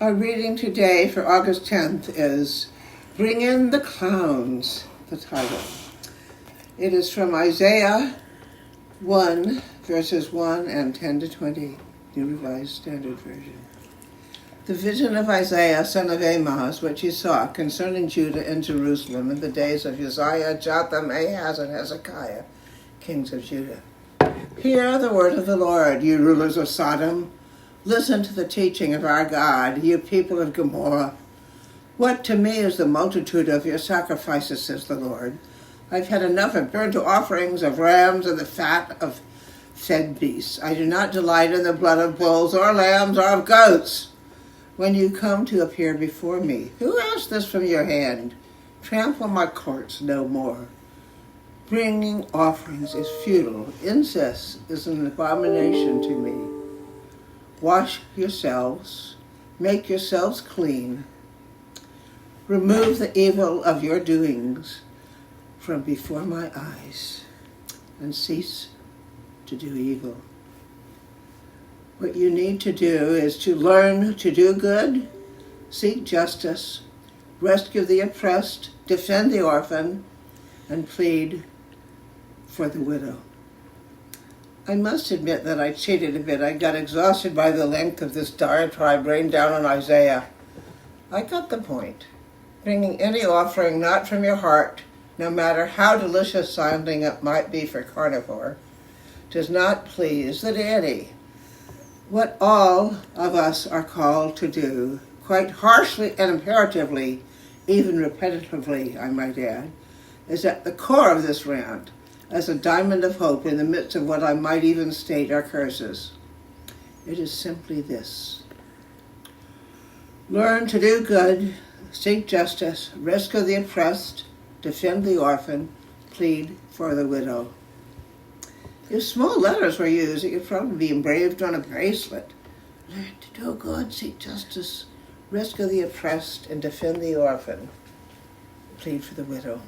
Our reading today for August 10th is Bring in the Clowns, the title. It is from Isaiah 1, verses 1 and 10 to 20, New Revised Standard Version. The vision of Isaiah, son of Amoz, which he saw concerning Judah and Jerusalem in the days of Uzziah, Jotham, Ahaz, and Hezekiah, kings of Judah. Hear the word of the Lord, you rulers of Sodom. Listen to the teaching of our God, you people of Gomorrah. What to me is the multitude of your sacrifices, says the Lord. I've had enough of burnt offerings of rams and the fat of fed beasts. I do not delight in the blood of bulls or lambs or of goats. When you come to appear before me, who asked this from your hand? Trample my courts no more. Bringing offerings is futile. Incest is an abomination to me. Wash yourselves, make yourselves clean. Remove the evil of your doings from before my eyes, and cease to do evil. What you need to do is to learn to do good, seek justice, rescue the oppressed, defend the orphan, and plead for the widow. I must admit that I cheated a bit. I got exhausted by the length of this diatribe rained down on Isaiah. I got the point. Bringing any offering not from your heart, no matter how delicious sounding it might be for carnivore, does not please the deity. What all of us are called to do, quite harshly and imperatively, even repetitively, I might add, is at the core of this rant, as a diamond of hope in the midst of what I might even state are curses. It is simply this. Learn to do good, seek justice, rescue the oppressed, defend the orphan, plead for the widow. If small letters were used, it could probably be engraved on a bracelet. Learn to do good, seek justice, rescue the oppressed, and defend the orphan, plead for the widow.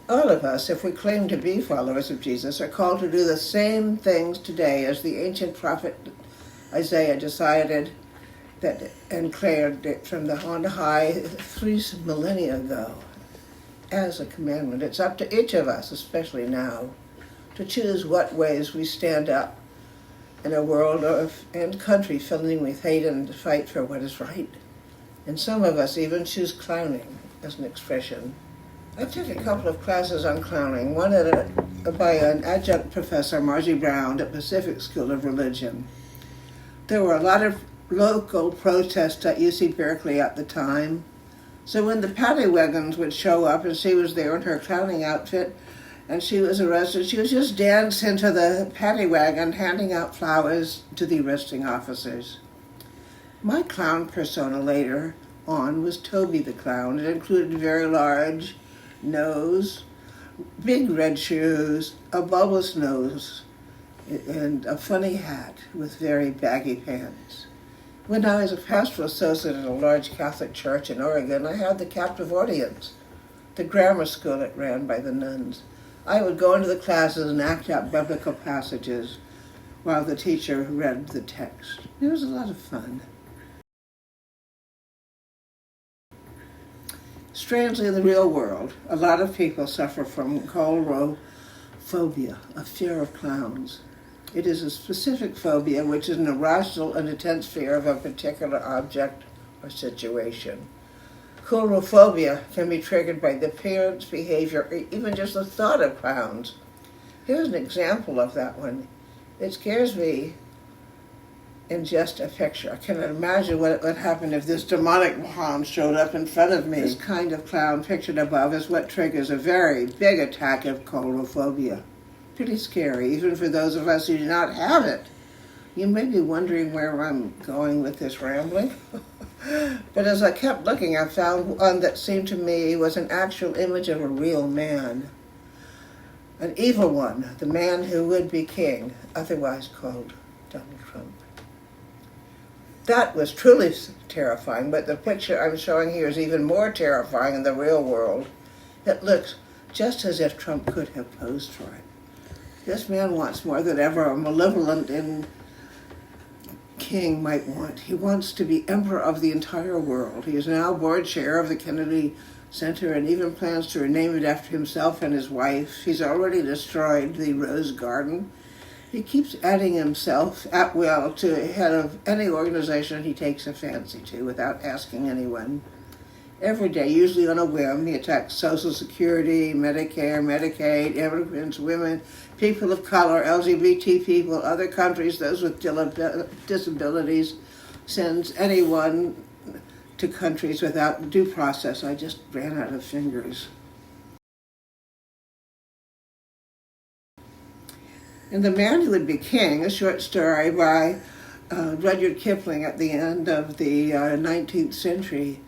All of us, if we claim to be followers of Jesus, are called to do the same things today as the ancient prophet Isaiah decided that and declared it from the on high 3 millennia ago as a commandment. It's up to each of us, especially now, to choose what ways we stand up in a world and country filling with hate and fight for what is right. And some of us even choose clowning as an expression. I took a couple of classes on clowning, one by an adjunct professor, Margie Brown, at Pacific School of Religion. There were a lot of local protests at UC Berkeley at the time, so when the paddy wagons would show up and she was there in her clowning outfit and she was arrested, she would just dance into the paddy wagon handing out flowers to the arresting officers. My clown persona later on was Toby the Clown. It included very large nose, big red shoes, a bulbous nose, and a funny hat with very baggy pants. When I was a pastoral associate at a large Catholic church in Oregon, I had the captive audience, the grammar school it ran by the nuns. I would go into the classes and act out biblical passages while the teacher read the text. It was a lot of fun. Strangely, in the real world, a lot of people suffer from coulrophobia, a fear of clowns. It is a specific phobia which is an irrational and intense fear of a particular object or situation. Coulrophobia can be triggered by the appearance, behavior, or even just the thought of clowns. Here's an example of that one. It scares me in just a picture. I cannot imagine what would happen if this demonic clown showed up in front of me. This kind of clown pictured above is what triggers a very big attack of coulrophobia. Pretty scary, even for those of us who do not have it. You may be wondering where I'm going with this rambling. But as I kept looking, I found one that seemed to me was an actual image of a real man. An evil one, the man who would be king, otherwise called Donald Trump. That was truly terrifying, but the picture I'm showing here is even more terrifying in the real world. It looks just as if Trump could have posed for it. This man wants more than ever a malevolent and king might want. He wants to be emperor of the entire world. He is now board chair of the Kennedy Center and even plans to rename it after himself and his wife. He's already destroyed the Rose Garden. He keeps adding himself at will to head of any organization he takes a fancy to without asking anyone. Every day, usually on a whim, he attacks Social Security, Medicare, Medicaid, immigrants, women, people of color, LGBT people, other countries, those with disabilities, sends anyone to countries without due process. I just ran out of fingers. In The Man Who Would Be King, a short story by Rudyard Kipling at the end of the 19th century,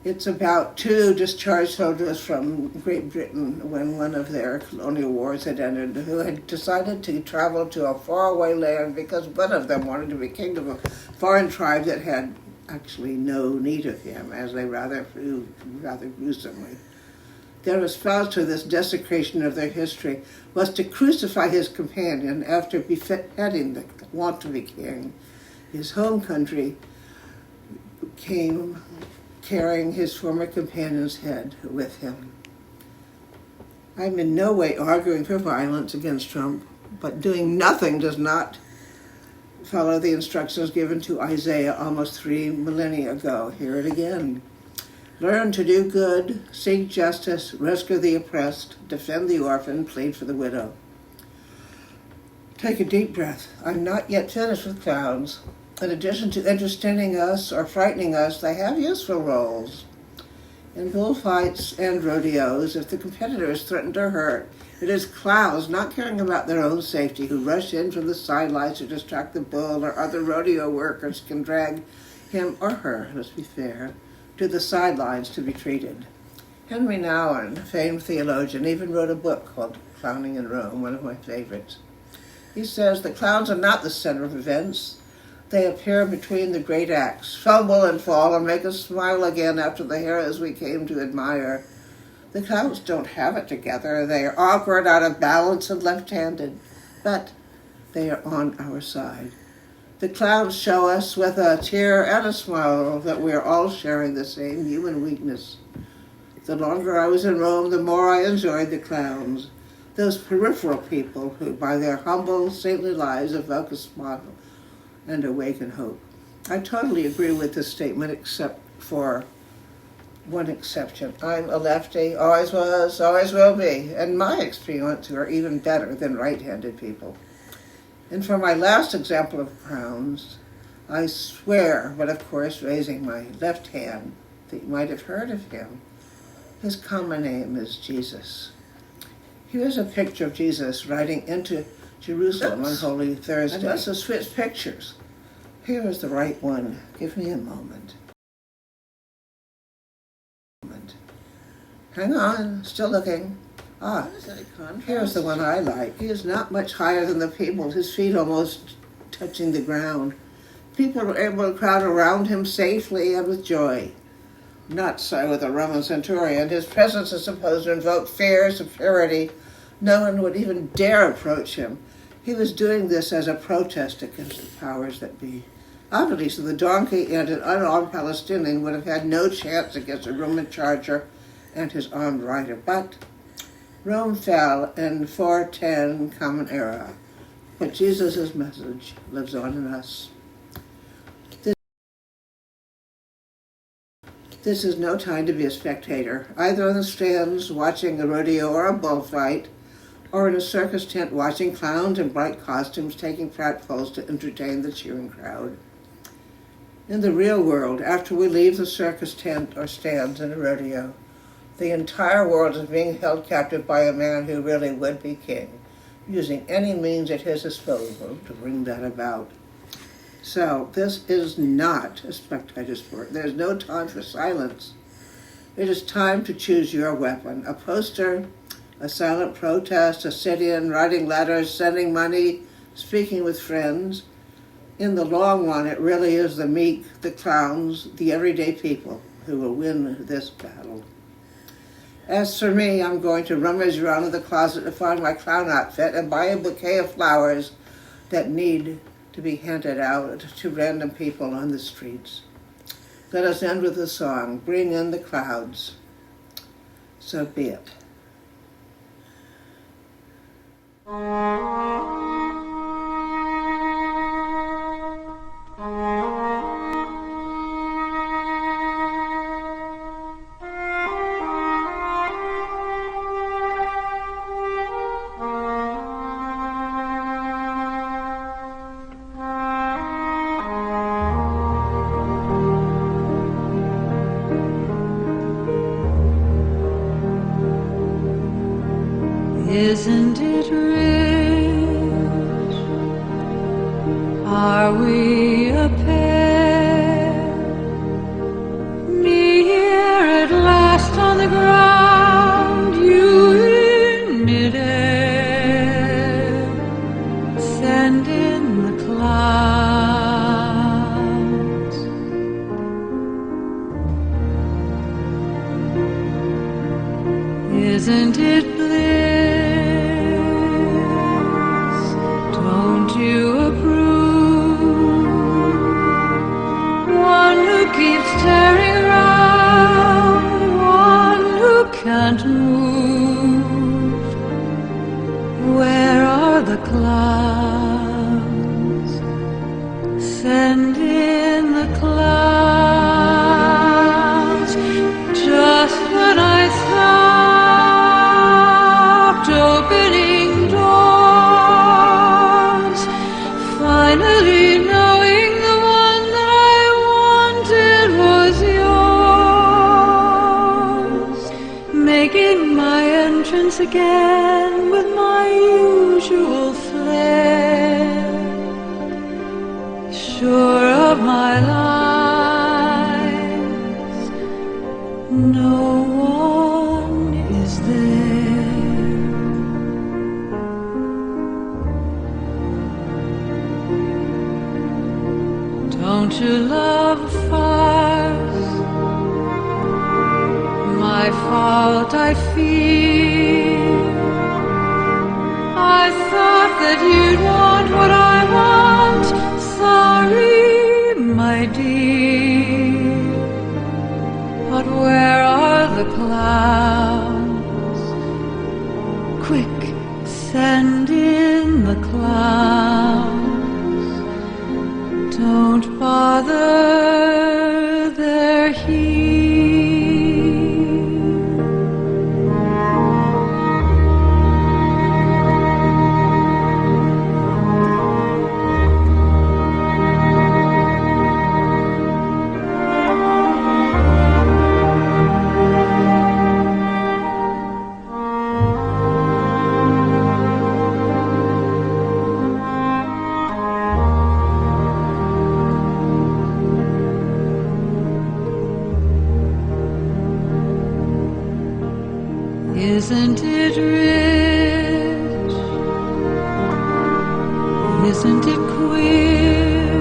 it's about two discharged soldiers from Great Britain when one of their colonial wars had ended, who had decided to travel to a faraway land because one of them wanted to be king of a foreign tribe that had actually no need of him, as they rather proved rather gruesomely. Their response to this desecration of their history was to crucify his companion after beheading the want-to-be king. His home country came carrying his former companion's head with him. I'm in no way arguing for violence against Trump, but doing nothing does not follow the instructions given to Isaiah almost 3 millennia ago. Hear it again. Learn to do good, seek justice, rescue the oppressed, defend the orphan, plead for the widow. Take a deep breath. I'm not yet finished with clowns. In addition to entertaining us or frightening us, they have useful roles. In bullfights and rodeos, if the competitor is threatened or hurt, it is clowns not caring about their own safety who rush in from the sidelines to distract the bull, or other rodeo workers can drag him or her, let's be fair, to the sidelines to be treated. Henry Nouwen, a famed theologian, even wrote a book called Clowning in Rome, one of my favorites. He says the clowns are not the center of events. They appear between the great acts, fumble and fall, and make us smile again after the heroes we came to admire. The clowns don't have it together. They are awkward, out of balance, and left-handed, but they are on our side. The clowns show us with a tear and a smile that we are all sharing the same human weakness. The longer I was in Rome, the more I enjoyed the clowns, those peripheral people who, by their humble, saintly lives, evoke a smile and awaken hope. I totally agree with this statement, except for one exception. I'm a lefty, always was, always will be, and my experience are even better than right-handed people. And for my last example of clowns, I swear, but of course raising my left hand, that you might have heard of him. His common name is Jesus. Here's a picture of Jesus riding into Jerusalem on Holy Thursday. I must have switched pictures. Here is the right one. Give me a moment. Hang on, still looking. Here's the one I like. He is not much higher than the people, his feet almost touching the ground. People were able to crowd around him safely and with joy. Not so with the Roman centurion. His presence is supposed to invoke fear, security. No one would even dare approach him. He was doing this as a protest against the powers that be. Obviously, the donkey and an unarmed Palestinian would have had no chance against a Roman charger and his armed rider. But Rome fell in 410 Common Era, but Jesus' message lives on in us. This is no time to be a spectator, either on the stands watching a rodeo or a bullfight, or in a circus tent watching clowns in bright costumes taking pratfalls to entertain the cheering crowd. In the real world, after we leave the circus tent or stands in a rodeo, the entire world is being held captive by a man who really would be king, using any means at his disposal to bring that about. So, this is not a spectator sport. There's no time for silence. It is time to choose your weapon. A poster, a silent protest, a sit-in, writing letters, sending money, speaking with friends. In the long run, it really is the meek, the clowns, the everyday people who will win this battle. As for me, I'm going to rummage around in the closet to find my clown outfit and buy a bouquet of flowers that need to be handed out to random people on the streets. Let us end with a song, Bring in the Clouds. So be it. Isn't it rich? Are we a pair? Me here at last on the ground, you in midair. Send in the clouds. Isn't it bliss? Don't you approve? One who keeps staring around, one who can't move. Where are the clouds? Send in the clouds. Just when I stopped opening doors, finally knowing the one that I wanted was yours, making my entrance again with my usual flair, sure of my lies, no one is there. Don't you love a farce? My fault, I fear. I thought that you'd want what I want. Sorry, my dear. But where are the clouds? Quick, send in the clouds. Don't bother, they're here. Isn't it rich? Isn't it queer?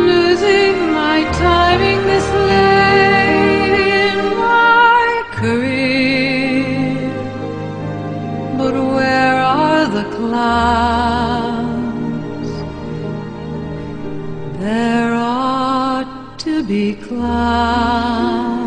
Losing my timing this late in my career. But where are the clouds? There ought to be clouds.